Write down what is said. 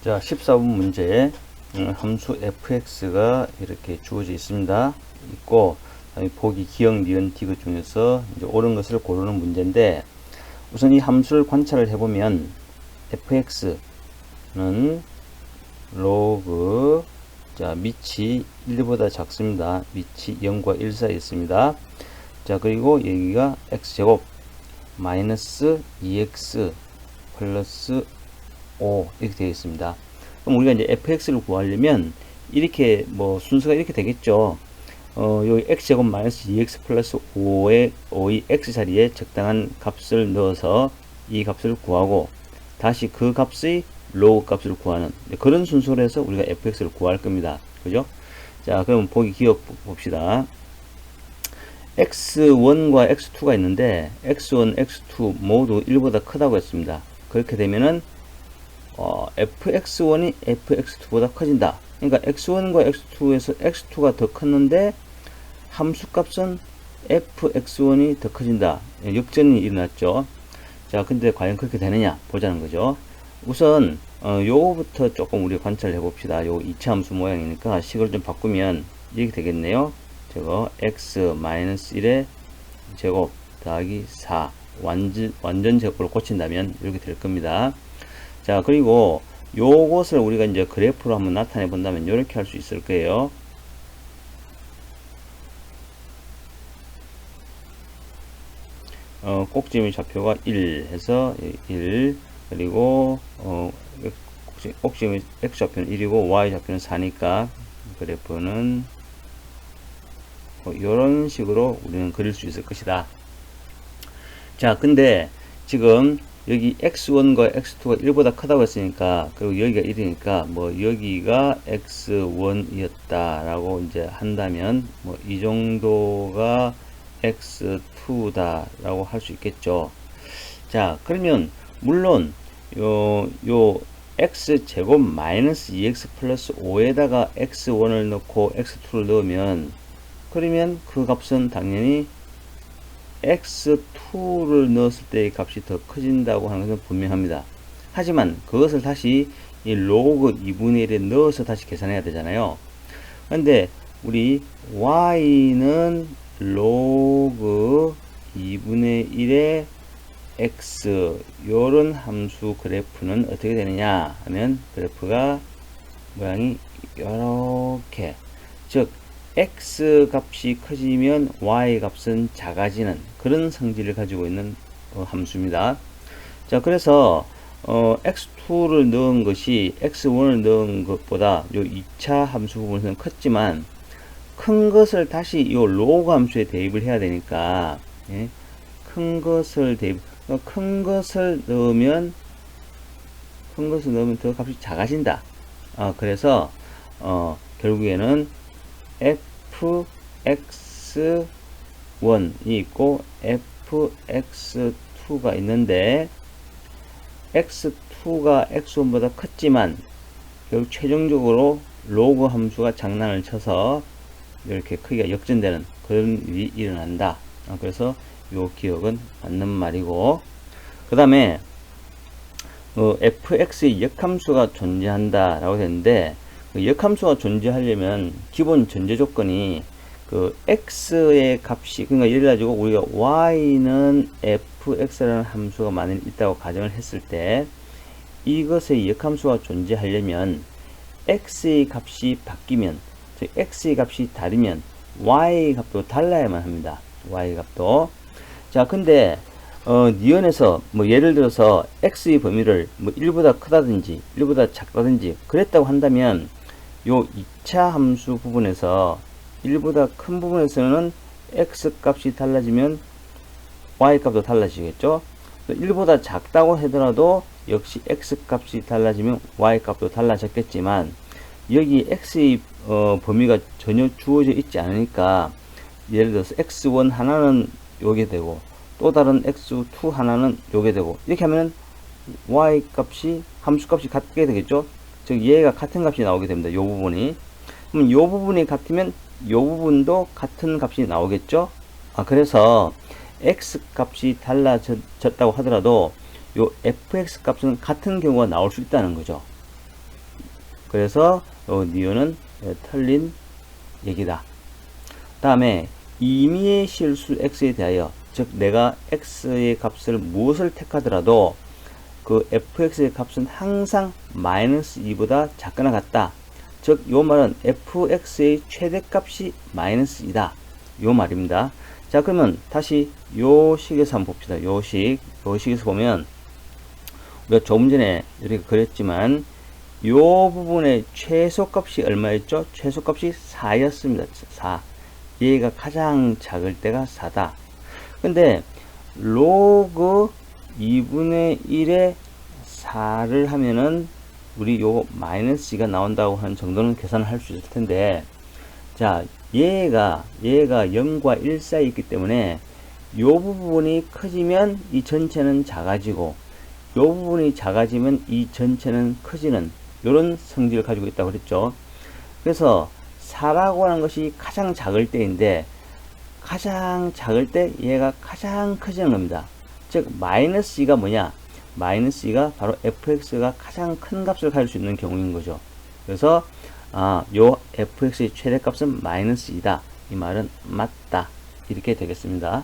자, 14번 문제. 함수 fx가 이렇게 주어져 있습니다. 있고, 보기 기역, 니은, 디귿 중에서 이제 옳은 것을 고르는 문제인데, 우선 이 함수를 관찰을 해보면, fx는 로그, 자, 밑이 1보다 작습니다. 밑이 0과 1 사이에 있습니다. 자, 그리고 여기가 x제곱 마이너스 2x 플러스 5 이렇게 되어 있습니다. 그럼 우리가 이제 fx를 구하려면 이렇게 뭐 순서가 이렇게 되겠죠. 여기 x제곱 마이너스 2x 플러스 5의 x 자리에 적당한 값을 넣어서 이 값을 구하고 다시 그 값의 로그 값을 구하는 그런 순서로 해서 우리가 fx를 구할 겁니다. 그죠? 자, 그럼 보기 기억 봅시다. x1과 x2가 있는데 x1, x2 모두 1보다 크다고 했습니다. 그렇게 되면은 fx1이 fx2보다 커진다. 그러니까 x1과 x2에서 x2가 더 컸는데 함수값은 fx1이 더 커진다. 역전이 일어났죠. 자, 근데 과연 그렇게 되느냐 보자는 거죠. 우선 요거부터 조금 우리 관찰해 봅시다. 요 2차 함수 모양이니까 식을 좀 바꾸면 이렇게 되겠네요. 저거 x-1의 제곱 더하기 4 완전 제곱으로 고친다면 이렇게 될 겁니다. 자, 그리고 요것을 우리가 이제 그래프로 한번 나타내 본다면 이렇게 할 수 있을 거예요. 꼭지의 좌표가 1 해서 1, 그리고 꼭지의 x좌표는 1이고 y좌표는 4니까 그래프는 이런 식으로 우리는 그릴 수 있을 것이다. 자, 근데 지금 여기 x1과 x2가 1보다 크다고 했으니까, 그리고 여기가 1이니까 뭐 여기가 x1이었다 라고 이제 한다면 뭐 이 정도가 x2다 라고 할 수 있겠죠. 자, 그러면 물론 요 x제곱 마이너스 2x 플러스 5에다가 x1을 넣고 x2를 넣으면 그러면 그 값은 당연히 x2를 넣었을 때의 값이 더 커진다고 하는 것은 분명합니다. 하지만 그것을 다시 이 로그 2분의 1에 넣어서 다시 계산해야 되잖아요. 그런데 우리 y는 로그 2분의 1의 x 요런 함수 그래프는 어떻게 되느냐 하면 그래프가 모양이 이렇게, 즉 x 값이 커지면 y 값은 작아지는 그런 성질을 가지고 있는 함수입니다. 자, 그래서 x2를 넣은 것이 x1을 넣은 것보다 요 2차 함수 부분에서는 컸지만 큰 것을 다시 요 로그 함수에 대입을 해야 되니까, 예? 큰 것을 넣으면 더 값이 작아진다. 그래서 결국에는 fx1이 있고 fx2가 있는데 x2가 x1보다 컸지만 결국 최종적으로 로그 함수가 장난을 쳐서 이렇게 크기가 역전되는 그런 일이 일어난다. 그래서 요 기억은 맞는 말이고, 그 다음에 fx의 역함수가 존재한다 라고 했는데, 그 역함수가 존재하려면 기본 전제 조건이 그 x의 값이, 그러니까 예를 가지고 우리가 y는 fx라는 함수가 만일 있다고 가정을 했을 때 이것의 역함수가 존재하려면 x의 값이 바뀌면, 즉 x의 값이 다르면 y 값도 달라야만 합니다. y 값도. 자, 근데 니은에서 뭐 예를 들어서 x의 범위를 뭐 1보다 크다든지 1보다 작다든지 그랬다고 한다면 요 2차 함수 부분에서 1보다 큰 부분에서는 x 값이 달라지면 y 값도 달라지겠죠. 1보다 작다고 하더라도 역시 x 값이 달라지면 y 값도 달라졌겠지만 여기 x의 범위가 전혀 주어져 있지 않으니까 예를 들어서 x1 하나는 요게 되고 또 다른 x2 하나는 요게 되고 이렇게 하면 y 값이 함수 값이 같게 되겠죠. 즉 얘가 같은 값이 나오게 됩니다. 요 부분이. 그럼 요 부분이 같으면 요 부분도 같은 값이 나오겠죠. 그래서 x 값이 달라졌다고 하더라도 요 fx 값은 같은 경우가 나올 수 있다는 거죠. 그래서 니은은 틀린 얘기다. 다음에 임의의 실수 x에 대하여, 즉 내가 x의 값을 무엇을 택하더라도 그 fx의 값은 항상 마이너스 2보다 작거나 같다. 즉 요 말은 fx의 최대값이 마이너스 2다. 요 말입니다. 자, 그러면 다시 요 식에서 한번 봅시다. 요 식에서 보면 우리가 조금 전에 이렇게 그렸지만 요 부분의 최소값이 얼마였죠? 최소값이 4였습니다. 4. 얘가 가장 작을 때가 4다. 근데 로그 2분의 1의 4를 하면은 우리 요 마이너스 2가 나온다고 하는 정도는 계산을 할 수 있을 텐데, 자, 얘가 0과 1 사이에 있기 때문에 요 부분이 커지면 이 전체는 작아지고 요 부분이 작아지면 이 전체는 커지는 요런 성질을 가지고 있다고 그랬죠. 그래서 4라고 하는 것이 가장 작을 때인데, 가장 작을 때 얘가 가장 커지는 겁니다. 즉 마이너스 2가 뭐냐? 마이너스 2가 바로 fx가 가장 큰 값을 가질 수 있는 경우인 거죠. 그래서 요 fx의 최대값은 마이너스 2다. 이 말은 맞다. 이렇게 되겠습니다.